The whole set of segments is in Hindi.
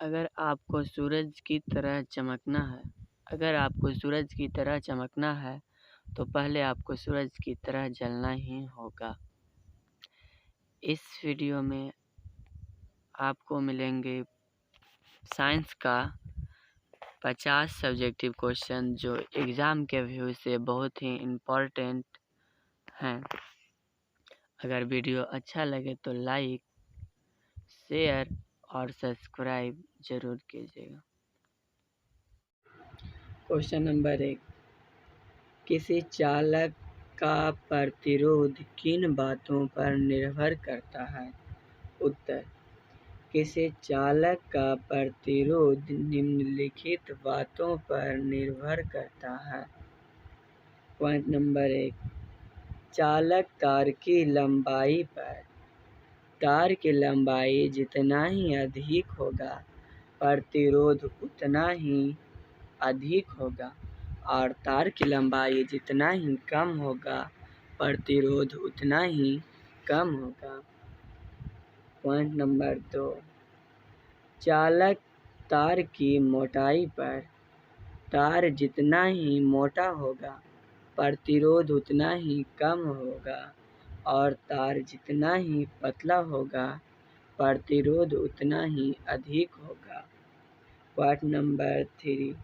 अगर आपको सूरज की तरह चमकना है तो पहले आपको सूरज की तरह जलना ही होगा। इस वीडियो में आपको मिलेंगे साइंस का 50 सब्जेक्टिव क्वेश्चन जो एग्ज़ाम के व्यू से बहुत ही इम्पोर्टेंट हैं। अगर वीडियो अच्छा लगे तो लाइक, शेयर और सब्सक्राइब ज़रूर कीजिएगा। क्वेश्चन नंबर 1, किसी चालक का प्रतिरोध किन बातों पर निर्भर करता है? उत्तर, किसी चालक का प्रतिरोध निम्नलिखित बातों पर निर्भर करता है। पॉइंट नंबर 1, चालक तार की लंबाई पर। तार की लंबाई जितना ही अधिक होगा, प्रतिरोध उतना ही अधिक होगा, और तार की लंबाई जितना ही कम होगा, प्रतिरोध उतना ही कम होगा। पॉइंट नंबर 2, चालक तार की मोटाई पर। तार जितना ही मोटा होगा, प्रतिरोध उतना ही कम होगा, और तार जितना ही पतला होगा, प्रतिरोध उतना ही अधिक होगा। पॉइंट नंबर 3,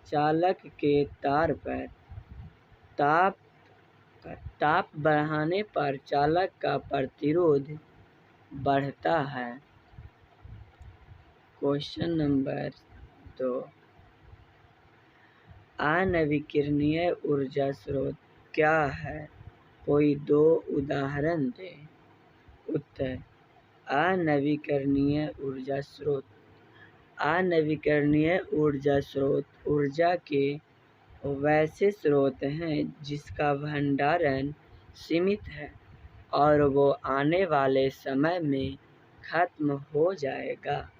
चालक के तार पर ताप बढ़ाने पर चालक का प्रतिरोध बढ़ता है। क्वेश्चन नंबर 2, अनविकिरणीय ऊर्जा स्रोत क्या है? कोई 2 उदाहरण दें। उत्तर, अनविकिरणीय ऊर्जा स्रोत। अनविकिरणीय ऊर्जा स्रोत ऊर्जा के वैसे स्रोत हैं जिसका भंडारण सीमित है और वो आने वाले समय में खत्म हो जाएगा।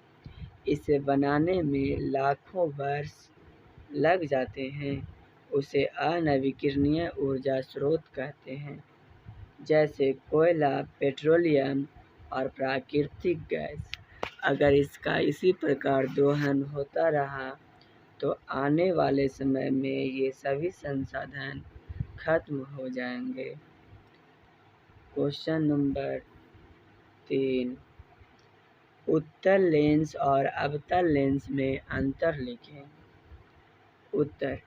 इसे बनाने में लाखों वर्ष लग जाते हैं। उसे अनविकिरणीय ऊर्जा स्रोत कहते हैं, जैसे कोयला, पेट्रोलियम और प्राकृतिक गैस। अगर इसका इसी प्रकार दोहन होता रहा तो आने वाले समय में ये सभी संसाधन खत्म हो जाएंगे। क्वेश्चन नंबर 3, उत्तल लेंस और अवतल लेंस में अंतर लिखें। उत्तर,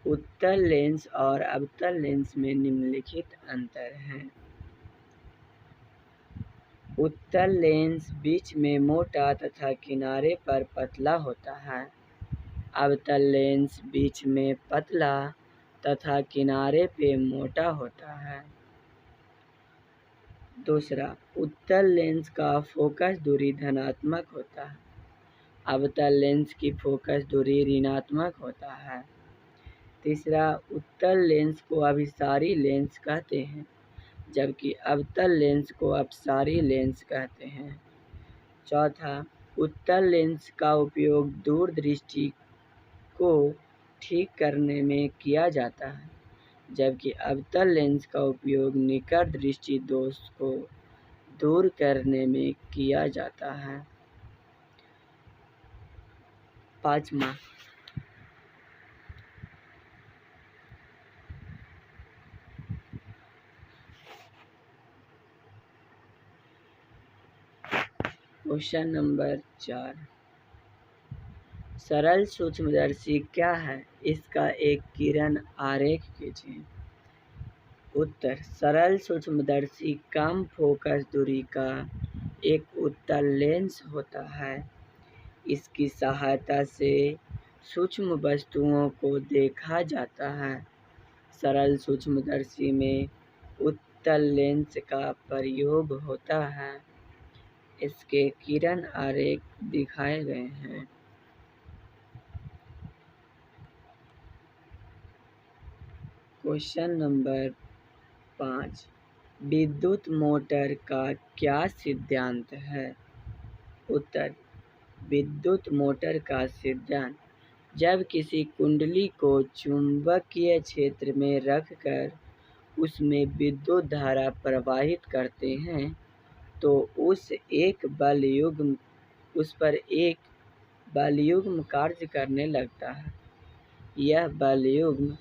उत्तल लेंस और अवतल लेंस में निम्नलिखित अंतर हैं। उत्तल लेंस बीच में मोटा तथा किनारे पर पतला होता है। अवतल लेंस बीच में पतला तथा किनारे पे मोटा होता है। दूसरा, उत्तल लेंस का फोकस दूरी धनात्मक होता है। अवतल लेंस की फोकस दूरी ऋणात्मक होता है। तीसरा, उत्तल लेंस को अभिसारी लेंस कहते हैं, जबकि अवतल लेंस को अपसारी लेंस कहते हैं। चौथा, उत्तल लेंस का उपयोग दूरदृष्टि को ठीक करने में किया जाता है, जबकि अवतल लेंस का उपयोग निकट दृष्टि दोष को दूर करने में किया जाता है। 5वां, क्वेश्चन नंबर 4, सरल सूक्ष्मदर्शी क्या है? इसका एक किरण आरेख कीजिए। उत्तर, सरल सूक्ष्मदर्शी कम फोकस दूरी का एक उत्तल लेंस होता है। इसकी सहायता से सूक्ष्म वस्तुओं को देखा जाता है। सरल सूक्ष्मदर्शी में उत्तल लेंस का प्रयोग होता है। इसके किरण आरेख दिखाए गए हैं। क्वेश्चन नंबर 5, विद्युत मोटर का क्या सिद्धांत है? उत्तर, विद्युत मोटर का सिद्धांत, जब किसी कुंडली को चुंबकीय क्षेत्र में रखकर उसमें विद्युत धारा प्रवाहित करते हैं तो उस पर एक बलयुग्म कार्य करने लगता है। यह बलयुग्म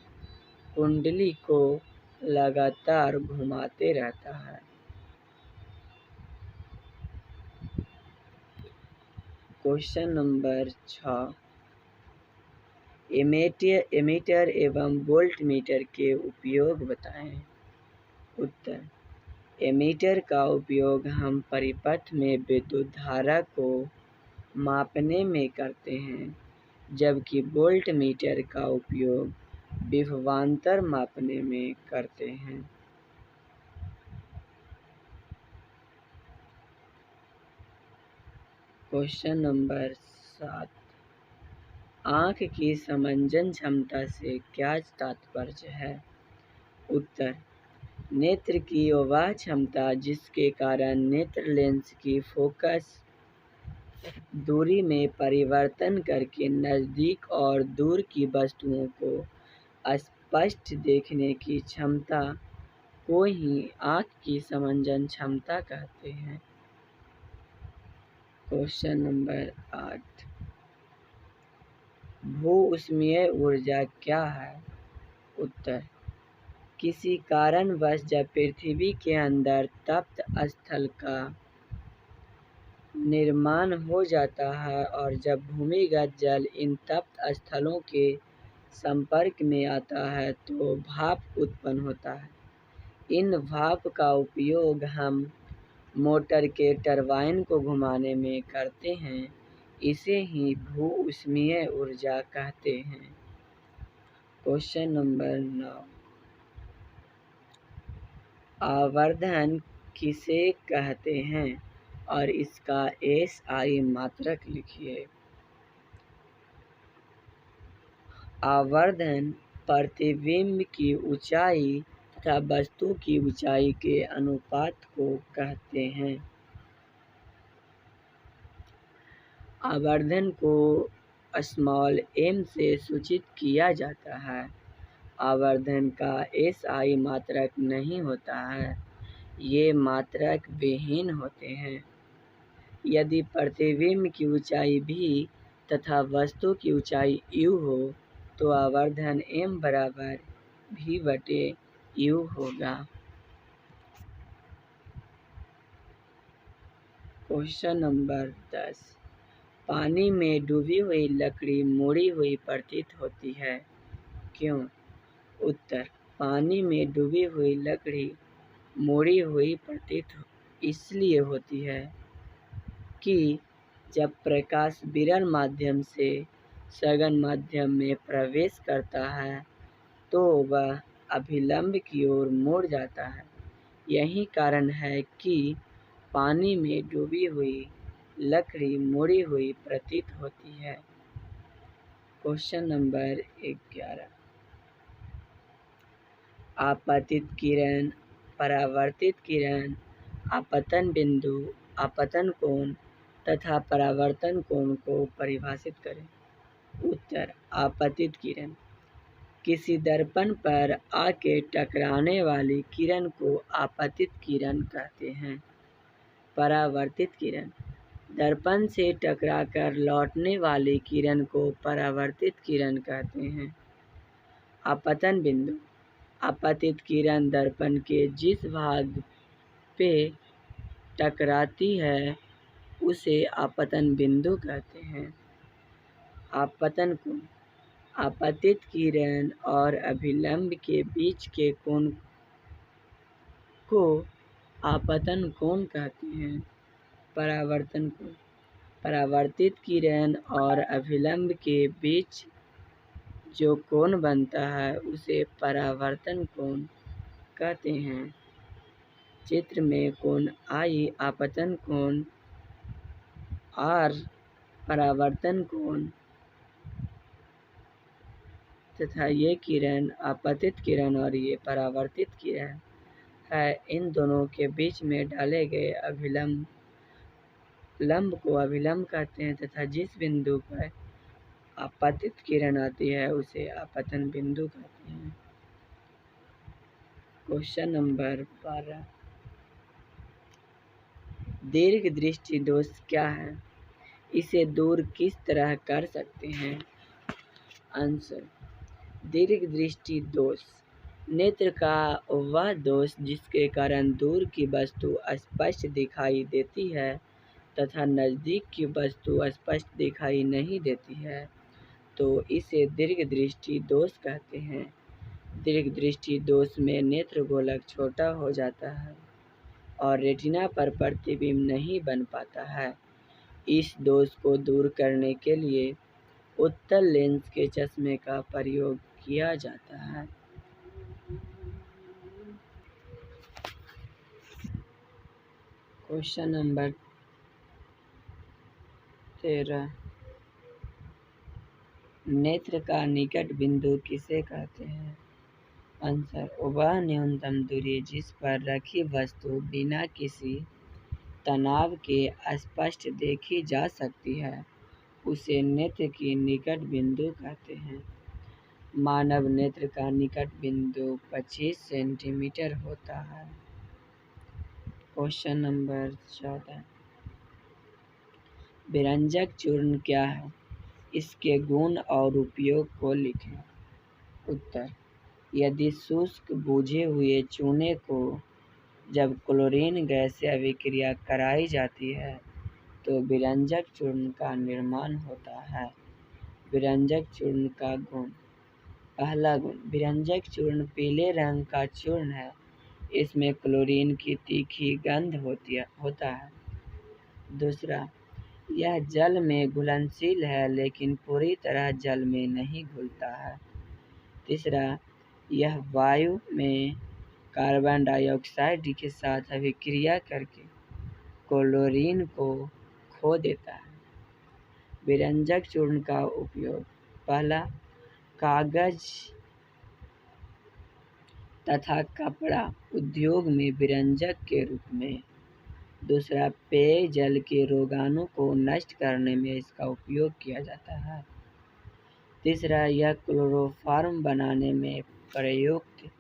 कुंडली को लगातार घुमाते रहता है। क्वेश्चन नंबर 6, एमीटर एवं वोल्टमीटर के उपयोग बताएं। उत्तर, एमीटर का उपयोग हम परिपथ में विद्युत धारा को मापने में करते हैं, जबकि वोल्टमीटर का उपयोग विभवांतर मापने में करते हैं। क्वेश्चन नंबर 7, आँख की समंजन क्षमता से क्या तात्पर्य है। उत्तर, नेत्र की वह क्षमता जिसके कारण नेत्र लेंस की फोकस दूरी में परिवर्तन करके नज़दीक और दूर की वस्तुओं को स्पष्ट देखने की क्षमता को ही आँख की समंजन क्षमता कहते हैं। क्वेश्चन नंबर 8, भू-ऊष्मीय ऊर्जा क्या है। उत्तर, किसी कारणवश जब पृथ्वी के अंदर तप्त स्थल का निर्माण हो जाता है और जब भूमिगत जल इन तप्त स्थलों के संपर्क में आता है तो भाप उत्पन्न होता है। इन भाप का उपयोग हम मोटर के टरबाइन को घुमाने में करते हैं। इसे ही भू-ऊष्मीय ऊर्जा कहते हैं। क्वेश्चन नंबर 9, आवर्धन किसे कहते हैं और इसका SI मात्रक लिखिए। आवर्धन प्रतिबिंब की ऊंचाई तथा वस्तु की ऊंचाई के अनुपात को कहते हैं। आवर्धन को स्मॉल m से सूचित किया जाता है। आवर्धन का SI मात्रक नहीं होता है, ये मात्रक विहीन होते हैं। यदि प्रतिबिंब की ऊंचाई v तथा वस्तु की ऊंचाई u हो तो आवर्धन m बराबर v/u होगा। क्वेश्चन नंबर 10, पानी में डूबी हुई लकड़ी मुड़ी हुई प्रतीत होती है, क्यों। उत्तर, पानी में डूबी हुई लकड़ी मुड़ी हुई प्रतीत इसलिए होती है कि जब प्रकाश विकिरण माध्यम से सघन माध्यम में प्रवेश करता है तो वह अभिलंब की ओर मुड़ जाता है। यही कारण है कि पानी में डूबी हुई लकड़ी मुड़ी हुई प्रतीत होती है। क्वेश्चन नंबर 11, आपतित किरण, परावर्तित किरण, आपतन बिंदु, आपतन कोण तथा परावर्तन कोण को परिभाषित करें। उत्तर, आपतित किरण किसी दर्पण पर आके टकराने वाली किरण को आपतित किरण कहते हैं। परावर्तित किरण दर्पण से टकराकर लौटने वाली किरण को परावर्तित किरण कहते हैं। आपतन बिंदु आपतित किरण दर्पण के जिस भाग पे टकराती है उसे आपतन बिंदु कहते हैं। आपतन कोण आपतित किरण और अभिलंब के बीच के कोण को आपतन कोण कहते हैं। परावर्तन कोण परावर्तित किरण और अभिलंब के बीच जो कोण बनता है उसे परावर्तन कोण कहते हैं। चित्र में कोण I आपतन कोण R परावर्तन कोण तथा ये किरण आपतित किरण और ये परावर्तित किरण है। इन दोनों के बीच में डाले गए लंब को अभिलंब कहते हैं तथा जिस बिंदु पर आपतित किरण आती है उसे आपतन बिंदु कहते हैं। क्वेश्चन नंबर 12, दीर्घ दृष्टि दोष क्या है। इसे दूर किस तरह कर सकते हैं? आंसर, दीर्घ दृष्टि दोष। नेत्र का वह दोष जिसके कारण दूर की वस्तु स्पष्ट दिखाई देती है तथा नज़दीक की वस्तु स्पष्ट दिखाई नहीं देती है, तो इसे दीर्घ दृष्टि दोष कहते हैं। दीर्घ दृष्टि दोष में नेत्र गोलक छोटा हो जाता है और रेटिना पर प्रतिबिंब नहीं बन पाता है। इस दोष को दूर करने के लिए उत्तल लेंस के चश्मे का प्रयोग किया जाता है। क्वेश्चन नंबर 13, नेत्र का निकट बिंदु किसे कहते हैं? आंसर, वह न्यूनतम दूरी जिस पर रखी वस्तु बिना किसी तनाव के स्पष्ट देखी जा सकती है, उसे नेत्र की निकट बिंदु कहते हैं। मानव नेत्र का निकट बिंदु 25 सेंटीमीटर होता है। क्वेश्चन नंबर 14, विरंजक चूर्ण क्या है? इसके गुण और उपयोग को लिखें। उत्तर, यदि शुष्क बुझे हुए चूने को जब क्लोरीन गैस से अभिक्रिया कराई जाती है तो विरंजक चूर्ण का निर्माण होता है। विरंजक चूर्ण का गुण। पहला गुण, विरंजक चूर्ण पीले रंग का चूर्ण है। इसमें क्लोरीन की तीखी गंध होता है। दूसरा, यह जल में घुलनशील है लेकिन पूरी तरह जल में नहीं घुलता है। तीसरा, यह वायु में कार्बन डाइऑक्साइड के साथ अभिक्रिया करके क्लोरीन को खो देता है। विरंजक चूर्ण का उपयोग। पहला, कागज तथा कपड़ा उद्योग में विरंजक के रूप में। दूसरा, पेयजल के रोगाणु को नष्ट करने में इसका उपयोग किया जाता है। तीसरा, यह क्लोरोफॉर्म बनाने में प्रयुक्त।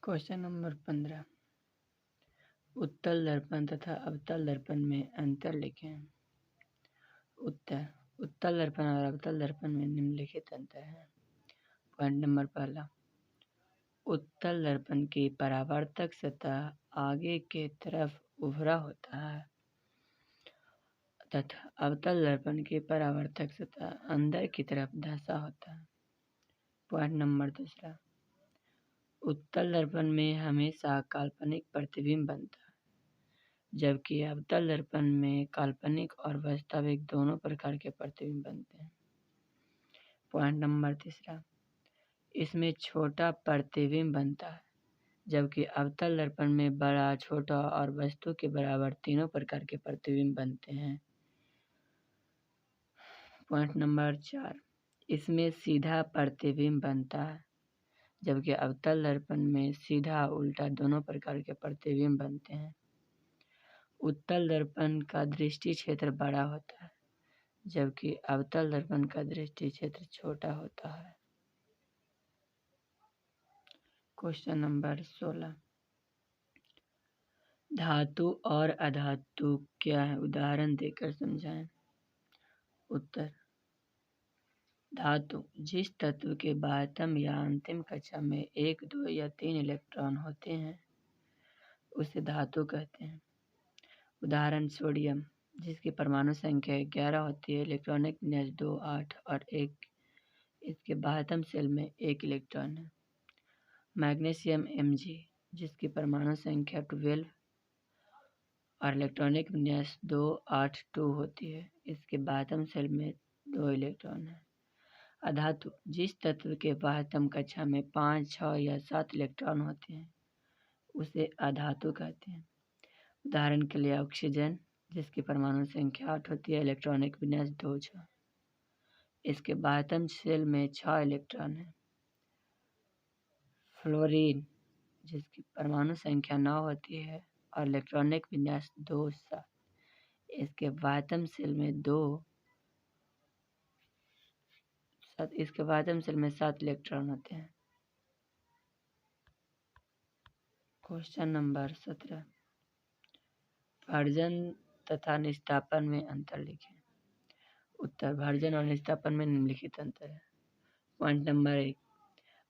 क्वेश्चन नंबर 15, उत्तल दर्पण तथा अवतल दर्पण में अंतर लिखें। उत्तर, उत्तल दर्पण और अवतल दर्पण में निम्नलिखित अंतर है। पॉइंट नंबर पहला, उत्तल दर्पण की परावर्तक सतह आगे के तरफ उभरा होता है तथा अवतल दर्पण की परावर्तक सतह अंदर की तरफ धंसा होता है। पॉइंट नंबर दूसरा, उत्तल दर्पण में हमेशा काल्पनिक प्रतिबिंब बनता है, जबकि अवतल दर्पण में काल्पनिक और वास्तविक दोनों प्रकार के प्रतिबिंब बनते हैं। पॉइंट नंबर तीसरा, इसमें छोटा प्रतिबिंब बनता है, जबकि अवतल दर्पण में बड़ा, छोटा और वस्तु के बराबर तीनों प्रकार के प्रतिबिंब बनते हैं। पॉइंट नंबर 4, इसमें सीधा प्रतिबिंब बनता है, जबकि अवतल दर्पण में सीधा, उल्टा दोनों प्रकार के प्रतिबिंब बनते हैं। उत्तल दर्पण का दृष्टि क्षेत्र बड़ा होता है, जबकि अवतल दर्पण का दृष्टि क्षेत्र छोटा होता है। क्वेश्चन नंबर 16, धातु और अधातु क्या है? उदाहरण देकर समझाएं। उत्तर, धातु जिस तत्व के बाह्यतम या अंतिम कक्षा में 1, 2 या 3 इलेक्ट्रॉन होते हैं उसे धातु कहते हैं। उदाहरण, सोडियम जिसकी परमाणु संख्या 11 होती है, इलेक्ट्रॉनिक विन्यास 2, 8 और 1, इसके बाह्यतम शेल में 1 इलेक्ट्रॉन है। मैग्नीशियम Mg जिसकी परमाणु संख्या 12 और इलेक्ट्रॉनिक विन्यास 2, 8, 2 होती है, इसके बाह्यतम शेल में 2 इलेक्ट्रॉन है। अधातु जिस तत्व के बाह्यतम कक्षा में 5, 6 या 7 इलेक्ट्रॉन होते हैं उसे अधातु कहते हैं। उदाहरण के लिए ऑक्सीजन जिसकी परमाणु संख्या 8 होती है, इलेक्ट्रॉनिक विन्यास 2, 6, इसके बाह्यतम शेल में 6 इलेक्ट्रॉन है। फ्लोरीन, जिसकी परमाणु संख्या 9 होती है और इलेक्ट्रॉनिक विन्यास 2 7। इसके वातम सेल में 7 इलेक्ट्रॉन होते हैं। क्वेश्चन नंबर 17, भर्जन तथा निस्तापन में अंतर लिखें। उत्तर, भर्जन और निस्तापन में निम्नलिखित अंतर है। पॉइंट नंबर 1,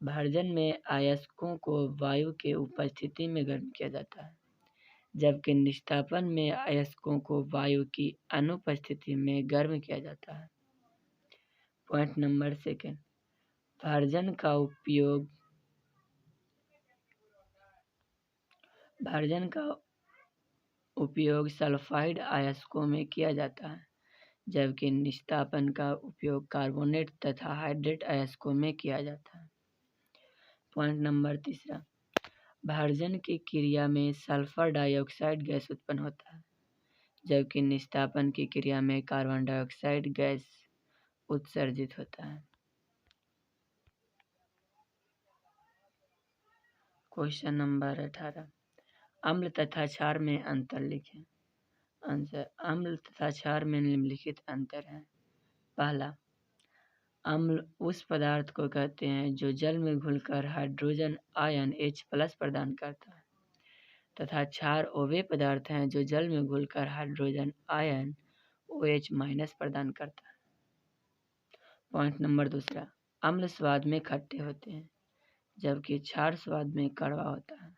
भर्जन में अयस्कों को वायु के उपस्थिति में गर्म किया जाता है, जबकि निस्तापन में अयस्कों को वायु की अनुपस्थिति में गर्म किया जाता है। पॉइंट नंबर 2, भर्जन का उपयोग सल्फाइड अयस्कों में किया जाता है, जबकि निस्तापन का उपयोग कार्बोनेट तथा हाइड्रेट अयस्कों में किया जाता है। पॉइंट नंबर 3, भर्जन की क्रिया में सल्फर डाइऑक्साइड गैस उत्पन्न होता है, जबकि निस्तापन की क्रिया में कार्बन डाइऑक्साइड गैस उत्सर्जित होता है। क्वेश्चन नंबर 18, अम्ल तथा क्षार में अंतर लिखें। आंसर, अम्ल तथा क्षार में निम्नलिखित अंतर है। पहला, अम्ल उस पदार्थ को कहते हैं जो जल में घुलकर हाइड्रोजन आयन H+ प्रदान करता है, तथा क्षार वे पदार्थ हैं जो जल में घुलकर हाइड्रोजन आयन OH- प्रदान करता है। पॉइंट नंबर 2, अम्ल स्वाद में खट्टे होते हैं, जबकि क्षार स्वाद में कड़वा होता है।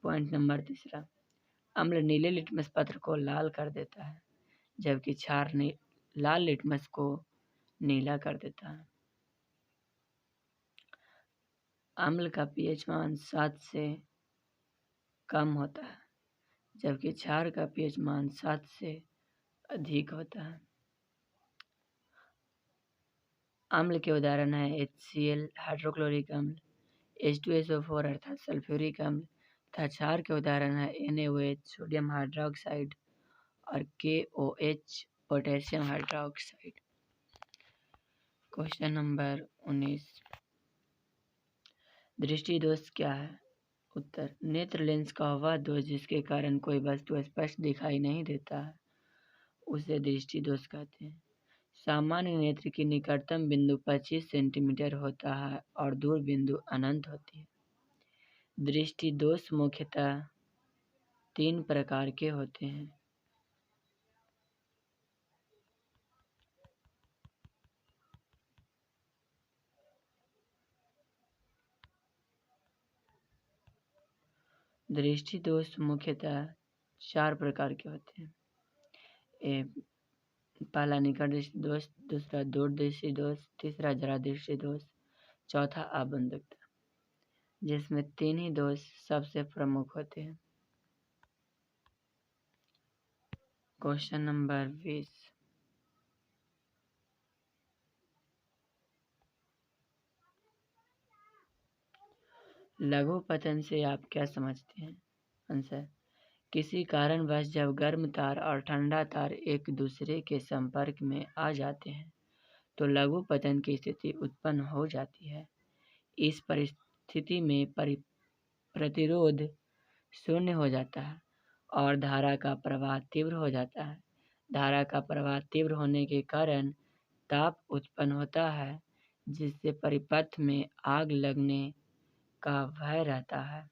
पॉइंट नंबर 3, अम्ल नीले लिटमस पत्र को लाल कर देता है, जबकि क्षार लाल लिटमस को नीला कर देता है। अम्ल का pH मान 7 से कम होता है, जबकि क्षार का pH मान 7 से अधिक होता है। अम्ल के उदाहरण हैं HCl हाइड्रोक्लोरिक अम्ल, H2SO4 अर्थात सल्फ्यूरिक अम्ल, तथा क्षार के उदाहरण हैं NaOH सोडियम हाइड्रोक्साइड और KOH potassium hydroxide. Question number 19, दृष्टि दोष क्या है? उत्तर, नेत्र लेंस का वह दोष जिसके कारण कोई वस्तु स्पष्ट दिखाई नहीं देता है, उसे दृष्टि दोष कहते हैं। सामान्य नेत्र की निकटतम बिंदु 25 सेंटीमीटर होता है और दूर बिंदु अनंत होती है। दृष्टि दोष मुख्यतः 3 प्रकार के होते हैं। दृष्टि दोष मुख्यतः 4 प्रकार के होते हैं। पहला निकट दृष्टि दोष, दूसरा दूर दृष्टि दोष, तीसरा जरा दृष्टि दोष, चौथा आबंधकता, जिसमें 3 ही दोष सबसे प्रमुख होते हैं। क्वेश्चन नंबर 20, लघु पतन से आप क्या समझते हैं? आंसर, किसी कारणवश जब गर्म तार और ठंडा तार एक दूसरे के संपर्क में आ जाते हैं तो लघु पतन की स्थिति उत्पन्न हो जाती है। इस परिस्थिति में प्रतिरोध शून्य हो जाता है और धारा का प्रवाह तीव्र हो जाता है। धारा का प्रवाह तीव्र होने के कारण ताप उत्पन्न होता है, जिससे परिपथ में आग लगने का भय रहता है।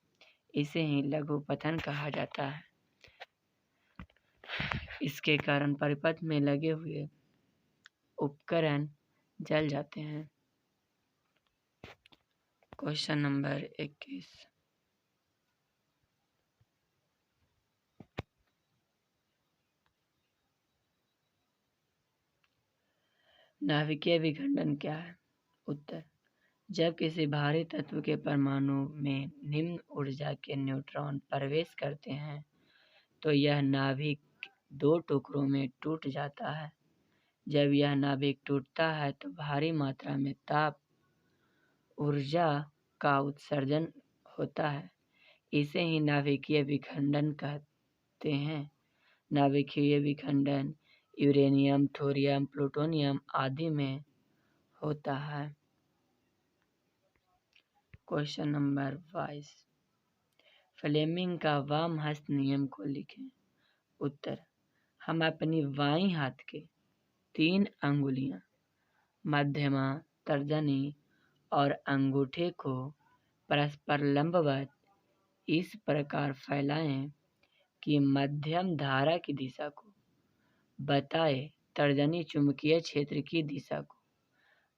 इसे ही लघु पतन कहा जाता है। इसके कारण परिपथ में लगे हुए उपकरण जल जाते हैं। क्वेश्चन नंबर 21, नाभिकीय विखंडन क्या है? उत्तर, जब किसी भारी तत्व के परमाणु में निम्न ऊर्जा के न्यूट्रॉन प्रवेश करते हैं तो यह नाभिक 2 टुकड़ों में टूट जाता है। जब यह नाभिक टूटता है तो भारी मात्रा में ताप ऊर्जा का उत्सर्जन होता है। इसे ही नाभिकीय विखंडन कहते हैं। नाभिकीय विखंडन यूरेनियम, थोरियम, प्लूटोनियम आदि में होता है। क्वेश्चन नंबर 22, फ्लेमिंग का वाम हस्त नियम को लिखें। उत्तर, हम अपनी बाईं हाथ के 3 अंगुलियां मध्यमा, तर्जनी और अंगूठे को परस्पर लंबवत इस प्रकार फैलाएं कि मध्यम धारा की दिशा को बताए, तर्जनी चुंबकीय क्षेत्र की दिशा को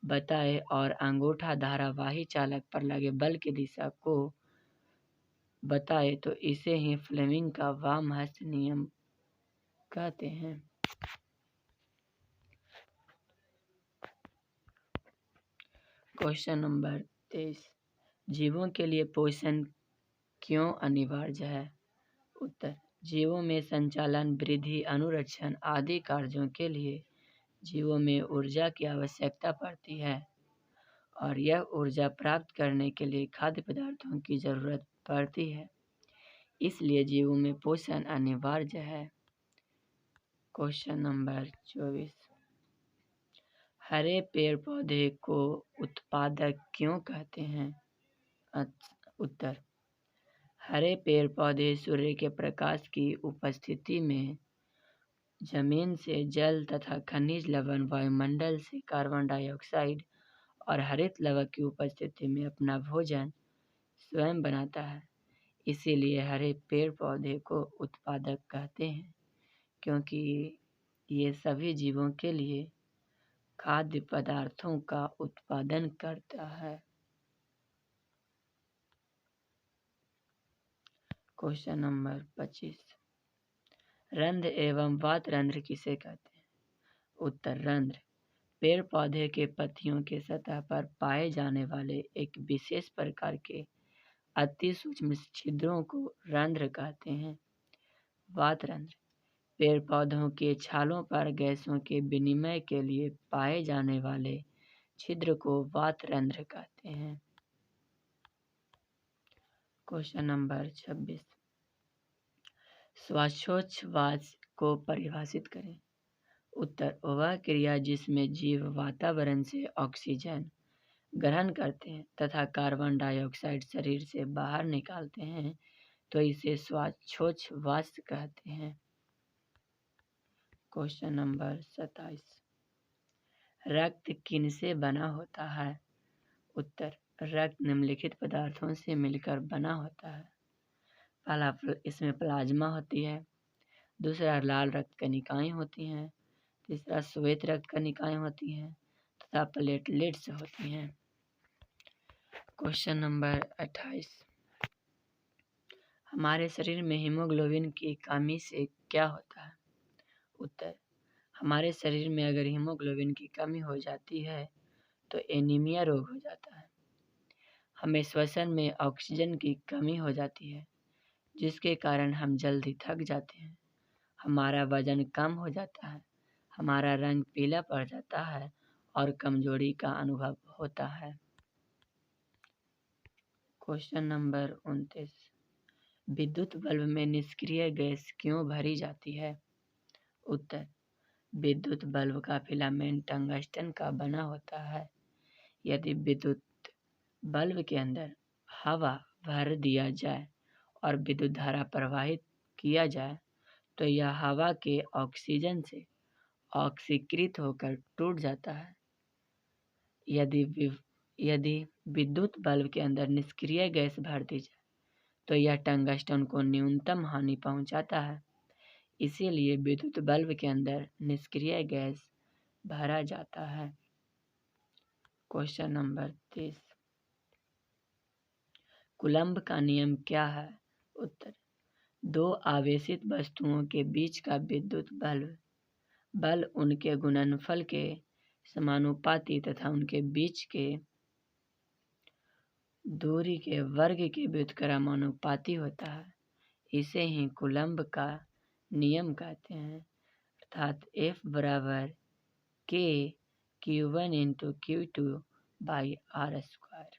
बताए और अंगूठा धारावाही चालक पर लगे बल की दिशा को बताए तो इसे ही फ्लेमिंग का वाम हस्त नियम कहते हैं। क्वेश्चन नंबर 23, जीवों के लिए पोषण क्यों अनिवार्य है? उत्तर, जीवों में संचालन, वृद्धि, अनुरक्षण आदि कार्यों के लिए जीवों में ऊर्जा की आवश्यकता पड़ती है और यह ऊर्जा प्राप्त करने के लिए खाद्य पदार्थों की जरूरत पड़ती है, इसलिए जीवों में पोषण अनिवार्य है। क्वेश्चन नंबर 24, हरे पेड़ पौधे को उत्पादक क्यों कहते हैं? उत्तर, हरे पेड़ पौधे सूर्य के प्रकाश की उपस्थिति में जमीन से जल तथा खनिज लवण, वायुमंडल से कार्बन डाइऑक्साइड और हरित लवण की उपस्थिति में अपना भोजन स्वयं बनाता है। इसीलिए हरे पेड़ पौधे को उत्पादक कहते हैं, क्योंकि ये सभी जीवों के लिए खाद्य पदार्थों का उत्पादन करता है। क्वेश्चन नंबर 25, रंध्र एवं वातरंध्र किसे कहते हैं? उत्तर, रंध्र पेड़ पौधे के पत्तियों के सतह पर पाए जाने वाले एक विशेष प्रकार के अति सूक्ष्म छिद्रों को रंध्र कहते हैं। वातरंध्र पेड़ पौधों के छालों पर गैसों के विनिमय के लिए पाए जाने वाले छिद्र को वातरंध्र कहते हैं। क्वेश्चन नंबर 26, श्वासोच्छ्वास को परिभाषित करें। उत्तर, वह क्रिया जिसमें जीव वातावरण से ऑक्सीजन ग्रहण करते हैं तथा कार्बन डाइऑक्साइड शरीर से बाहर निकालते हैं तो इसे श्वासोच्छ्वास कहते हैं। क्वेश्चन नंबर 27, रक्त किनसे बना होता है? उत्तर, रक्त निम्नलिखित पदार्थों से मिलकर बना होता है। पहला, इसमें प्लाज्मा होती है। दूसरा, लाल रक्त कणिकाएं होती हैं। तीसरा, श्वेत रक्त कणिकाएं होती हैं तथा प्लेटलेट्स होती हैं। क्वेश्चन नंबर 28, हमारे शरीर में हीमोग्लोबिन की कमी से क्या होता है? उत्तर, हमारे शरीर में अगर हीमोग्लोबिन की कमी हो जाती है तो एनीमिया रोग हो जाता है। हमें श्वसन में ऑक्सीजन की कमी हो जाती है, जिसके कारण हम जल्दी थक जाते हैं, हमारा वजन कम हो जाता है, हमारा रंग पीला पड़ जाता है और कमजोरी का अनुभव होता है। क्वेश्चन नंबर 29, विद्युत बल्ब में निष्क्रिय गैस क्यों भरी जाती है? उत्तर, विद्युत बल्ब का फिलामेंट टंगस्टन का बना होता है। यदि विद्युत बल्ब के अंदर हवा भर दिया जाए और विद्युत धारा प्रवाहित किया जाए तो यह हवा के ऑक्सीजन से ऑक्सीकृत होकर टूट जाता है। यदि विद्युत बल्ब के अंदर निष्क्रिय गैस भर दी जाए तो यह टंगस्टन को न्यूनतम हानि पहुंचाता है। इसीलिए विद्युत बल्ब के अंदर निष्क्रिय गैस भरा जाता है। क्वेश्चन नंबर 30, कूलम्ब का नियम क्या है? उत्तर, दो आवेशित वस्तुओं के बीच का विद्युत बल उनके गुणनफल के समानुपाती तथा उनके बीच के दूरी के वर्ग के व्युत्क्रमानुपाती होता है। इसे ही कूलम्ब का नियम कहते हैं, अर्थात F बराबर K Q1 into Q2 by R square.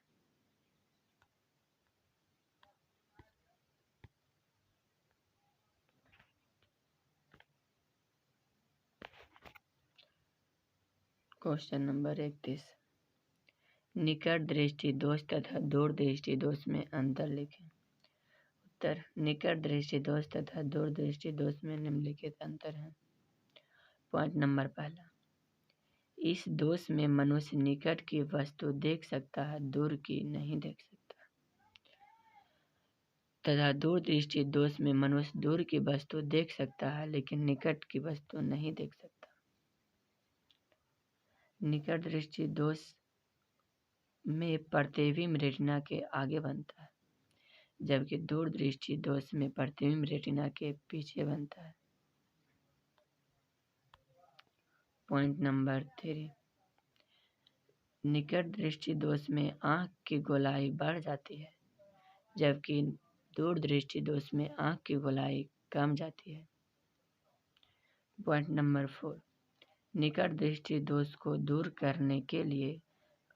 Question number 31, निकट दृष्टि दोष तथा दूर दृष्टि दोष में अंतर लिखें। उत्तर, निकट दृष्टि दोष तथा दूर दृष्टि दोष में निम्नलिखित अंतर है। पॉइंट नंबर पहला, इस दोष में मनुष्य निकट की वस्तु देख सकता है, दूर की नहीं देख सकता। तथा दूर दृष्टि दोष में मनुष्य दूर की वस्तु देख सकता है लेकिन निकट की वस्तु नहीं देख सकता। निकट दृष्टि दोष में प्रतिबिंब रेटिना के आगे बनता है, जबकि दूर दृष्टि दोष में प्रतिबिंब रेटिना के पीछे बनता है। पॉइंट नंबर 3, निकट दृष्टि दोष में आंख की गोलाई बढ़ जाती है, जबकि दूर दृष्टि दोष में आंख की गोलाई कम जाती है। पॉइंट नंबर 4, निकट दृष्टि दोष को दूर करने के लिए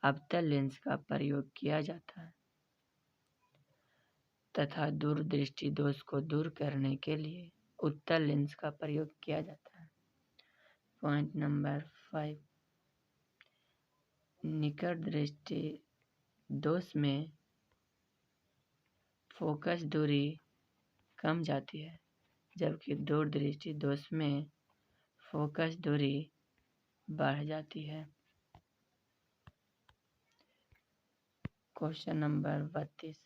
अवतल लेंस का प्रयोग किया जाता है तथा दूर दृष्टि दोष को दूर करने के लिए उत्तल लेंस का प्रयोग किया जाता है। पॉइंट नंबर 5, निकट दृष्टि दोष में फोकस दूरी कम जाती है, जबकि दूर दृष्टि दोष में फोकस दूरी बढ़ जाती है। क्वेश्चन नंबर 32,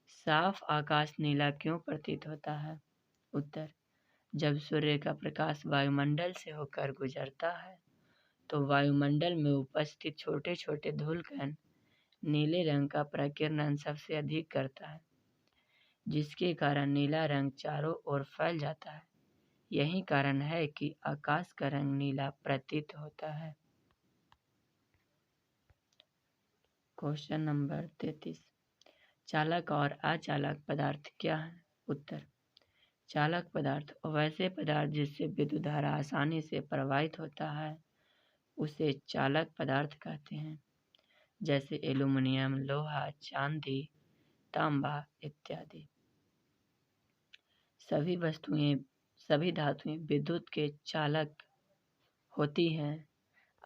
साफ आकाश नीला क्यों प्रतीत होता है? उत्तर, जब सूर्य का प्रकाश वायुमंडल से होकर गुजरता है तो वायुमंडल में उपस्थित छोटे छोटे धूलकण नीले रंग का प्रकीर्णन सबसे अधिक करता है, जिसके कारण नीला रंग चारों ओर फैल जाता है। यही कारण है कि आकाश का रंग नीला प्रतीत होता है। क्वेश्चन नंबर 33, चालक और अचालक पदार्थ क्या है? उत्तर, चालक पदार्थ वैसे पदार्थ जिससे विद्युत धारा आसानी से प्रवाहित होता है उसे चालक पदार्थ कहते हैं, जैसे एल्यूमीनियम, लोहा, चांदी, तांबा इत्यादि। सभी धातुएं विद्युत के चालक होती हैं।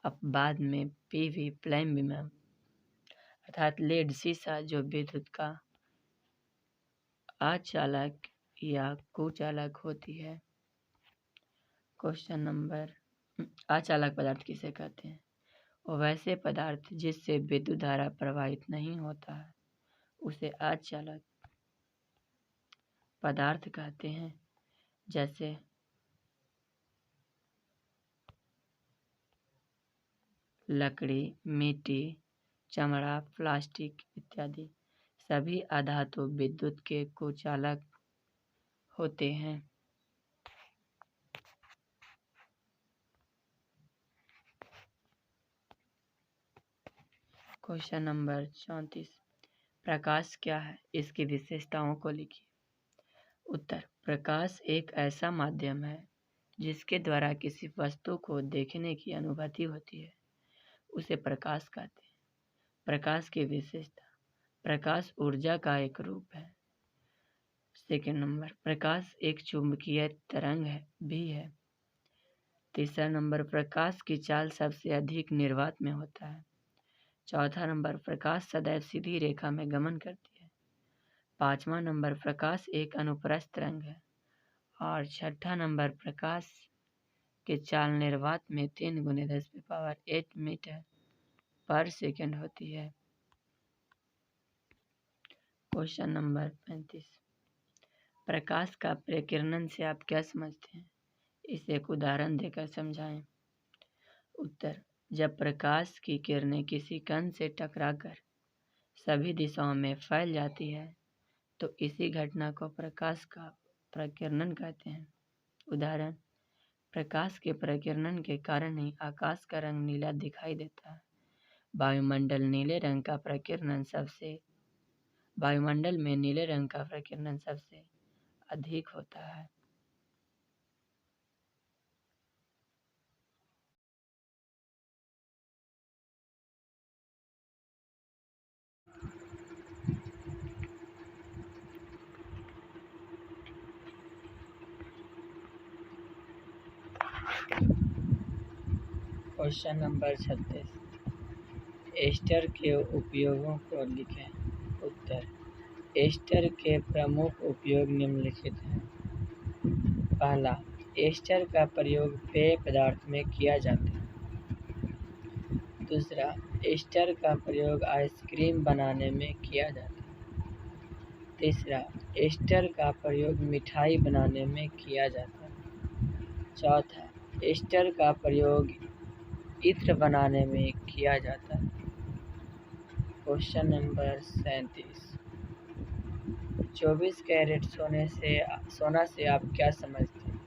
अब बाद में पीवी प्लैटिनम अर्थात लेड सीसा जो विद्युत का अचालक या कुचालक होती है। क्वेश्चन नंबर, अचालक पदार्थ किसे कहते हैं? वैसे पदार्थ जिससे विद्युत धारा प्रवाहित नहीं होता है उसे अचालक पदार्थ कहते हैं, जैसे लकड़ी, मिट्टी, चमड़ा, प्लास्टिक इत्यादि। सभी अधातु विद्युत के कुचालक होते हैं। क्वेश्चन नंबर 34, प्रकाश क्या है? इसकी विशेषताओं को लिखिए। उत्तर, प्रकाश एक ऐसा माध्यम है जिसके द्वारा किसी वस्तु को देखने की अनुभूति होती है, उसे प्रकाश कहते हैं। प्रकाश की विशेषता, प्रकाश ऊर्जा का एक रूप है। सेकंड नंबर, प्रकाश एक चुंबकीय तरंग भी है। तीसरा नंबर, प्रकाश की चाल सबसे अधिक निर्वात में होता है। चौथा नंबर, प्रकाश सदैव सीधी रेखा में गमन करती है। पांचवा नंबर, प्रकाश एक अनुप्रस्थ तरंग है। और छठा नंबर, प्रकाश की चाल निर्वात में 3 × 10⁸ मीटर पर सेकंड होती है। क्वेश्चन नंबर 35, प्रकाश का प्रकीर्णन से आप क्या समझते हैं? इसे एक उदाहरण देकर समझाएं। उत्तर, जब प्रकाश की किरणें किसी कण से टकराकर सभी दिशाओं में फैल जाती है तो इसी घटना को प्रकाश का प्रकीर्णन कहते हैं। उदाहरण, प्रकाश के प्रकीर्णन के कारण ही आकाश का रंग नीला दिखाई देता है। वायुमंडल में नीले रंग का प्रकीर्णन सबसे अधिक होता है। क्वेश्चन नंबर 36, एस्टर के उपयोगों को लिखें। उत्तर, एस्टर के प्रमुख उपयोग निम्नलिखित हैं। पहला, एस्टर का प्रयोग पेय पदार्थ में किया जाता है। दूसरा, एस्टर का प्रयोग आइसक्रीम बनाने में किया जाता है। तीसरा, एस्टर का प्रयोग मिठाई बनाने में किया जाता है। चौथा, एस्टर का प्रयोग इत्र बनाने में किया जाता है। क्वेश्चन नंबर 37, 24 कैरेट सोना से आप क्या समझते हैं?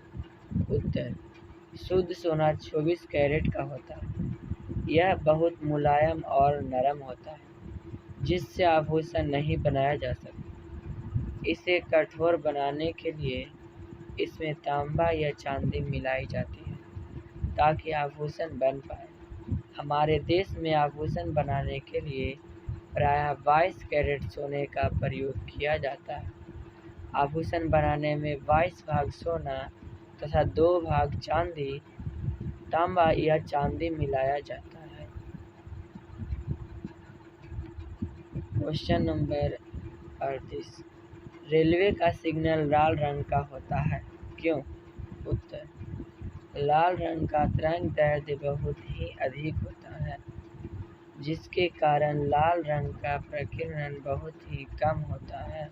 उत्तर, शुद्ध सोना 24 कैरेट का होता है। यह बहुत मुलायम और नरम होता है, जिससे आभूषण नहीं बनाया जा सकता। इसे कठोर बनाने के लिए इसमें तांबा या चांदी मिलाई जाती है, ताकि आभूषण बन पाए। हमारे देश में आभूषण बनाने के लिए प्रायः 22 कैरेट सोने का प्रयोग किया जाता है। आभूषण बनाने में 22 भाग सोना तथा 2 भाग चांदी, तांबा या चांदी मिलाया जाता है। क्वेश्चन नंबर 38, रेलवे का सिग्नल लाल रंग का होता है, क्यों? उत्तर, लाल रंग का तरंग दैर्ध्य बहुत ही अधिक होता है, जिसके कारण लाल रंग का प्रकीर्णन बहुत ही कम होता है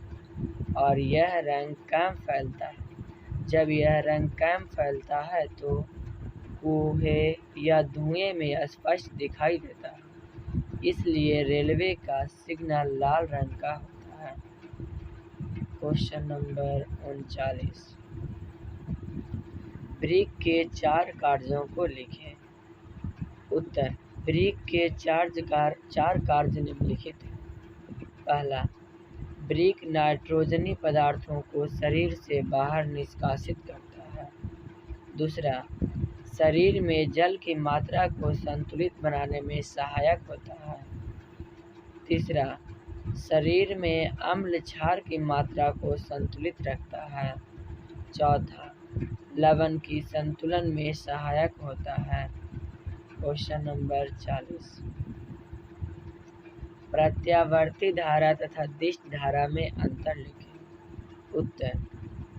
और यह रंग कम फैलता है। जब यह रंग कम फैलता है तो कोहे या धुएं में स्पष्ट दिखाई देता है, इसलिए रेलवे का सिग्नल लाल रंग का होता है। क्वेश्चन नंबर 39, ब्रिक के 4 कार्यों को लिखें। उत्तर, ब्रिक के 4 कार्य निम्नलिखित हैं। पहला, ब्रिक नाइट्रोजनी पदार्थों को शरीर से बाहर निष्कासित करता है। दूसरा, शरीर में जल की मात्रा को संतुलित बनाने में सहायक होता है। तीसरा, शरीर में अम्ल क्षार की मात्रा को संतुलित रखता है। चौथा, लवण की संतुलन में सहायक होता है। क्वेश्चन नंबर 40, प्रत्यावर्ती धारा तथा दिष्ट धारा में अंतर लिखें। उत्तर,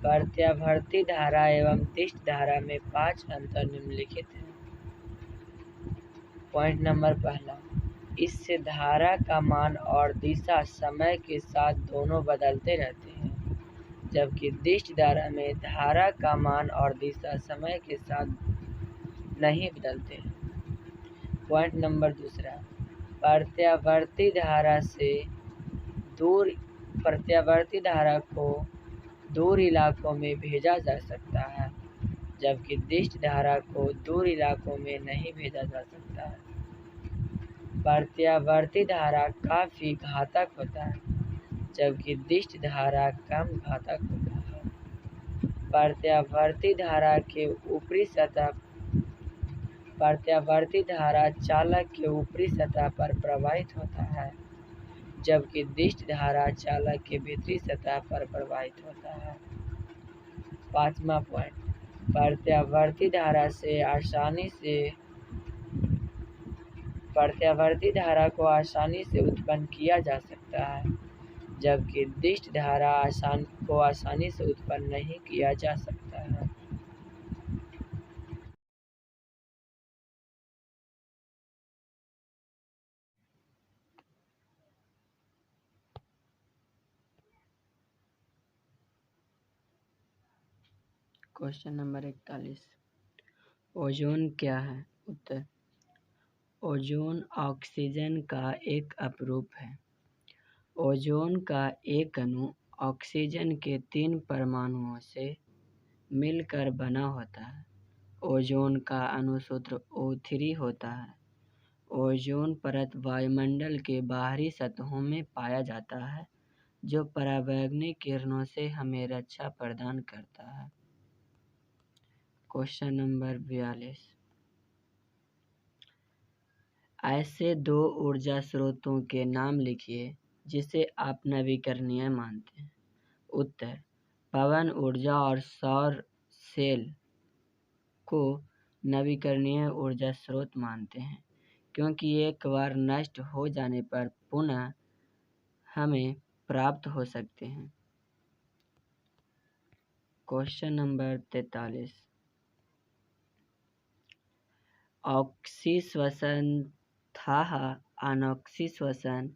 प्रत्यावर्ती धारा एवं दिष्ट धारा में 5 अंतर निम्नलिखित हैं। पॉइंट नंबर पहला, इससे धारा का मान और दिशा समय के साथ दोनों बदलते रहते हैं, जबकि दिष्ट धारा में धारा का मान और दिशा समय के साथ नहीं बदलते हैं। पॉइंट नंबर दूसरा, प्रत्यावर्ती धारा को दूर इलाकों में भेजा जा सकता है, जबकि दिष्ट धारा को दूर इलाकों में नहीं भेजा जा सकता है। प्रत्यावर्ती धारा काफी घातक होता है, जबकि दिष्ट धारा कम घातक होता है। प्रत्यावर्ती धारा चालक के ऊपरी सतह पर प्रवाहित होता है, जबकि दिष्ट धारा चालक के भीतरी सतह पर प्रवाहित होता है। 5वां पॉइंट, प्रत्यावर्ती धारा को आसानी से उत्पन्न किया जा सकता है, जबकि दिष्ट धारा को आसानी से उत्पन्न नहीं किया जा सकता है। क्वेश्चन नंबर 41, ओजोन क्या है? उत्तर, ओजोन ऑक्सीजन का एक अपरूप है। ओजोन का एक अणु ऑक्सीजन के 3 परमाणुओं से मिलकर बना होता है। ओजोन का अणुसूत्र O3 होता है। ओजोन परत वायुमंडल के बाहरी सतहों में पाया जाता है, जो पराबैंगनी किरणों से हमें रक्षा प्रदान करता है। क्वेश्चन नंबर 42, ऐसे 2 ऊर्जा स्रोतों के नाम लिखिए जिसे आप नवीकरणीय मानते हैं। उत्तर, पवन ऊर्जा और सौर सेल को नवीकरणीय ऊर्जा स्रोत मानते हैं, क्योंकि एक बार नष्ट हो जाने पर पुनः हमें प्राप्त हो सकते हैं। क्वेश्चन नंबर 43, ऑक्सीश्वसन था अनॉक्सीश्वसन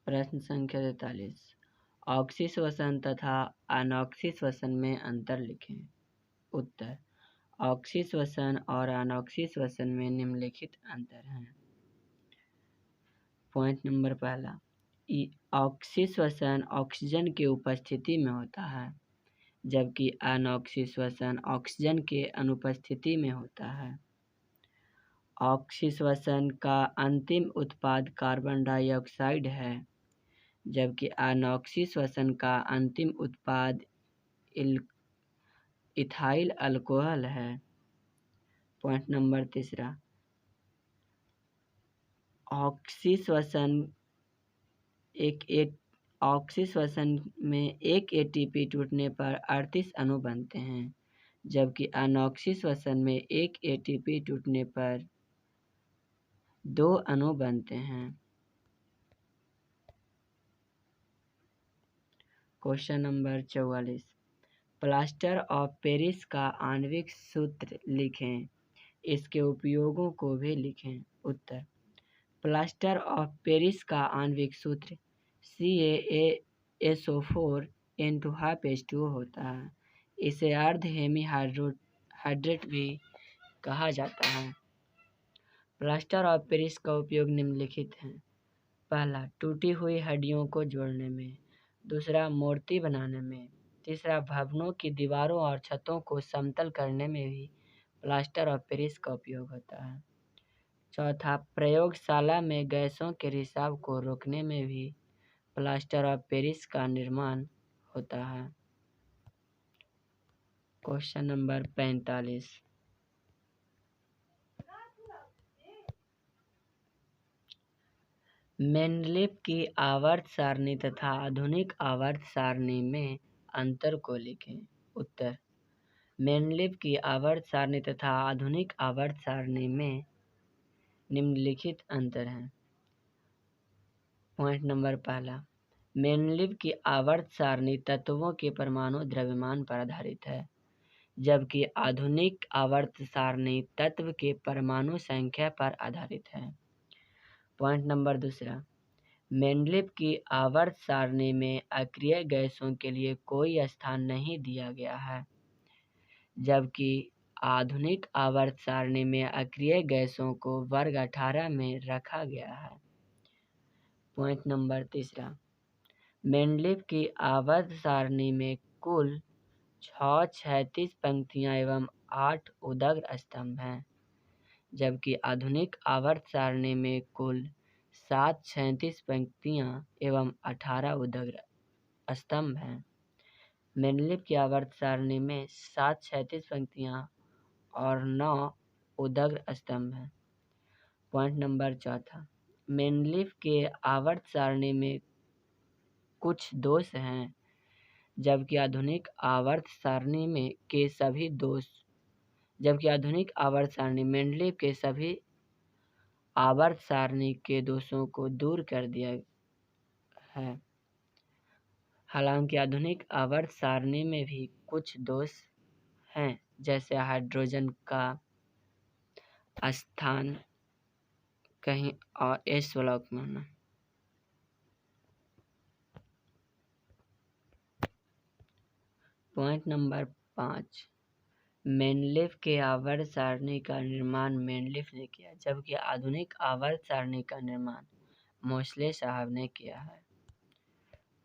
प्रश्न संख्या 43, ऑक्सीश्वसन तथा अनॉक्सीश्वसन में अंतर लिखें। उत्तर, ऑक्सीश्वसन और अनॉक्सीश्वसन में निम्नलिखित अंतर हैं। पॉइंट नंबर पहला, ऑक्सीश्वसन ऑक्सीजन की उपस्थिति में होता है, जबकि अनॉक्सीश्वसन ऑक्सीजन के अनुपस्थिति में होता है। ऑक्सीश्वसन का अंतिम उत्पाद कार्बन डाइऑक्साइड है, जबकि अनॉक्सीश्वसन का अंतिम उत्पाद इथाइल अल्कोहल है। पॉइंट नंबर तीसरा, ऑक्सीश्वसन में एक एटीपी टूटने पर 38 अणु बनते हैं, जबकि अनॉक्सीश्वसन में एक एटीपी टूटने पर 2 अणु बनते हैं। Question number 44, plaster of Paris का आणविक सूत्र लिखें, इसके उपयोगों को भी लिखें। उत्तर, प्लास्टर ऑफ पेरिस का आणविक सूत्र CaSO4 N2H2O होता है। इसे अर्ध हेमी हाइड्रेट भी कहा जाता है। प्लास्टर ऑफ पेरिस का उपयोग निम्नलिखित है। पहला, टूटी हुई हड्डियों को जोड़ने में। दूसरा, मूर्ति बनाने में। तीसरा, भवनों की दीवारों और छतों को समतल करने में भी प्लास्टर ऑफ पेरिस का उपयोग होता है। चौथा, प्रयोगशाला में गैसों के रिसाव को रोकने में भी प्लास्टर ऑफ पेरिस का निर्माण होता है। क्वेश्चन नंबर 45, मेंडलीव की आवर्त सारणी तथा आधुनिक आवर्त सारणी में अंतर को लिखें। उत्तर, मेंडलीव की आवर्त सारणी तथा आधुनिक आवर्त सारणी में निम्नलिखित अंतर हैं। पॉइंट नंबर पहला, मेंडलीव की आवर्त सारणी तत्वों के परमाणु द्रव्यमान पर आधारित है, जबकि आधुनिक आवर्त सारणी तत्व के परमाणु संख्या पर आधारित है। पॉइंट नंबर दूसरा, मेंडलीव की आवर्त सारणी में अक्रिय गैसों के लिए कोई स्थान नहीं दिया गया है, जबकि आधुनिक आवर्त सारणी में अक्रिय गैसों को वर्ग 18 में रखा गया है। पॉइंट नंबर तीसरा, मेंडलीव की आवर्त सारणी में कुल 6 क्षैतिज पंक्तियां एवं 8 उदग्र स्तंभ हैं, जबकि आधुनिक आवर्त सारणी में कुल 7 क्षैतिज पंक्तियां एवं 18 उदग्र स्तंभ हैं। मेंडलीव की आवर्त सारणी में 7 क्षैतिज पंक्तियां और 9 उदग्र स्तंभ हैं। पॉइंट नंबर चौथा, मेंडलीव के आवर्त सारणी में कुछ दोष हैं, जबकि आधुनिक आवर्त सारणी मेंडलीव के सभी आवर्त सारणी के दोषों को दूर कर दिया है। हालांकि आधुनिक आवर्त सारणी में भी कुछ दोष हैं, जैसे हाइड्रोजन का स्थान कहीं और एस ब्लॉक में होना। पॉइंट नंबर 5, मेंडलीव के आवर्त सारणी का निर्माण मेंडलीव ने किया, जबकि आधुनिक आवर्त सारणी का निर्माण मोसले साहब ने किया है।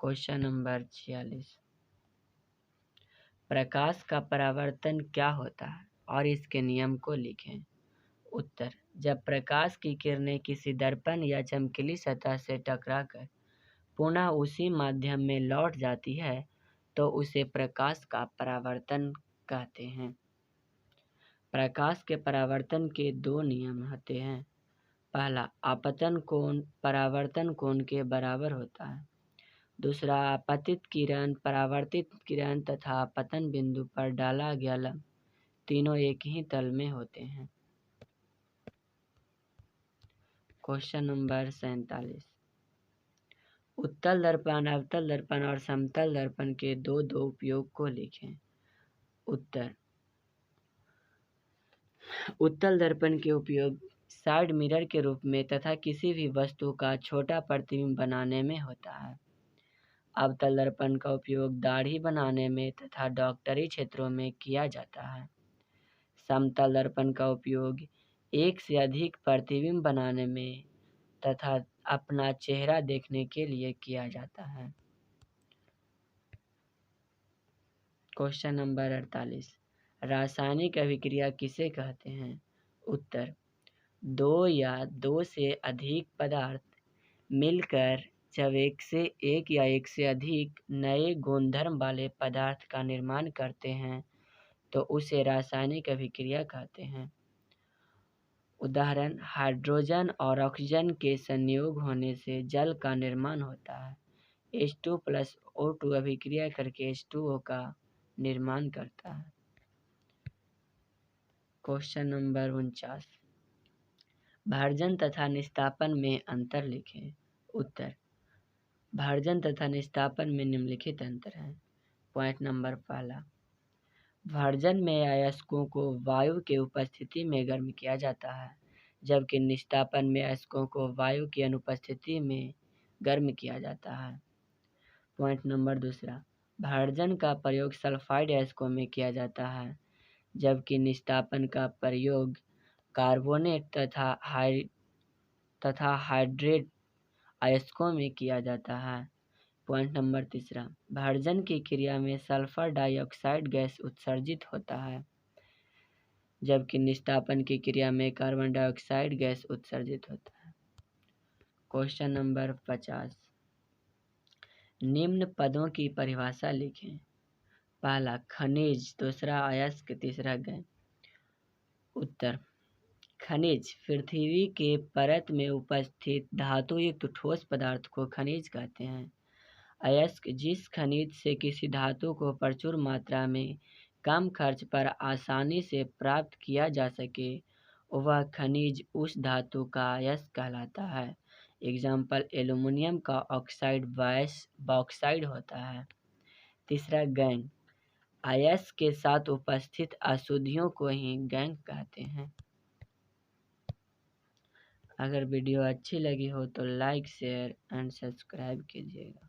क्वेश्चन नंबर 46, प्रकाश का परावर्तन क्या होता है और इसके नियम को लिखें। उत्तर, जब प्रकाश की किरणें किसी दर्पण या चमकीली सतह से टकराकर पुनः उसी माध्यम में लौट जाती है तो उसे प्रकाश का परावर्तन कहते हैं। प्रकाश के परावर्तन के 2 नियम होते हैं। पहला, आपतन कोण परावर्तन कोण के बराबर होता है। दूसरा, आपतित किरण, परावर्तित किरण तथा आपतन बिंदु पर डाला गया लंब तीनों एक ही तल में होते हैं। क्वेश्चन नंबर 47, उत्तल दर्पण, अवतल दर्पण और समतल दर्पण के दो उपयोग को लिखें। उत्तर, उत्तल दर्पण के उपयोग साइड मिरर के रूप में तथा किसी भी वस्तु का छोटा प्रतिबिंब बनाने में होता है। अवतल दर्पण का उपयोग दाढ़ी बनाने में तथा डॉक्टरी क्षेत्रों में किया जाता है। समतल दर्पण का उपयोग एक से अधिक प्रतिबिंब बनाने में तथा अपना चेहरा देखने के लिए किया जाता है। क्वेश्चन नंबर 48, रासायनिक अभिक्रिया किसे कहते हैं। उत्तर, दो या दो से अधिक पदार्थ मिलकर जब एक या एक से अधिक नए गुणधर्म वाले पदार्थ का निर्माण करते हैं तो उसे रासायनिक अभिक्रिया कहते हैं। उदाहरण, हाइड्रोजन और ऑक्सीजन के संयोग होने से जल का निर्माण होता है। H2+O2 अभिक्रिया करके H2O का निर्माण करता है। क्वेश्चन नंबर 49, भर्जन तथा निस्तापन में अंतर लिखें। उत्तर, भर्जन तथा निस्तापन में निम्नलिखित अंतर है। पॉइंट नंबर पहला, भर्जन में अयस्कों को वायु के उपस्थिति में गर्म किया जाता है, जबकि निस्तापन में अयस्कों को वायु की अनुपस्थिति में गर्म किया जाता है। पॉइंट नंबर दूसरा, भर्जन का प्रयोग सल्फाइड अयस्कों में किया जाता है, जबकि निस्तापन का प्रयोग कार्बोनेट तथा हाइड्रेट अयस्कों में किया जाता है। पॉइंट नंबर तीसरा, भर्जन की क्रिया में सल्फर डाइऑक्साइड गैस उत्सर्जित होता है, जबकि निस्तापन की क्रिया में कार्बन डाइऑक्साइड गैस उत्सर्जित होता है। क्वेश्चन नंबर 50, निम्न पदों की परिभाषा लिखें। पहला, खनिज, दूसरा अयस्क, तीसरा गैस। उत्तर, खनिज पृथ्वी के परत में उपस्थित धातुयुक्त ठोस पदार्थ को खनिज कहते हैं। अयस्क जिस खनिज से किसी धातु को प्रचुर मात्रा में कम खर्च पर आसानी से प्राप्त किया जा सके वह खनिज उस धातु का अयस्क कहलाता है। एग्जाम्पल, एल्युमिनियम का ऑक्साइड बॉक्साइड होता है। तीसरा, गैंग, अयस्क के साथ उपस्थित अशुद्धियों को ही गैंग कहते हैं। अगर वीडियो अच्छी लगी हो तो लाइक, शेयर एंड सब्सक्राइब कीजिएगा।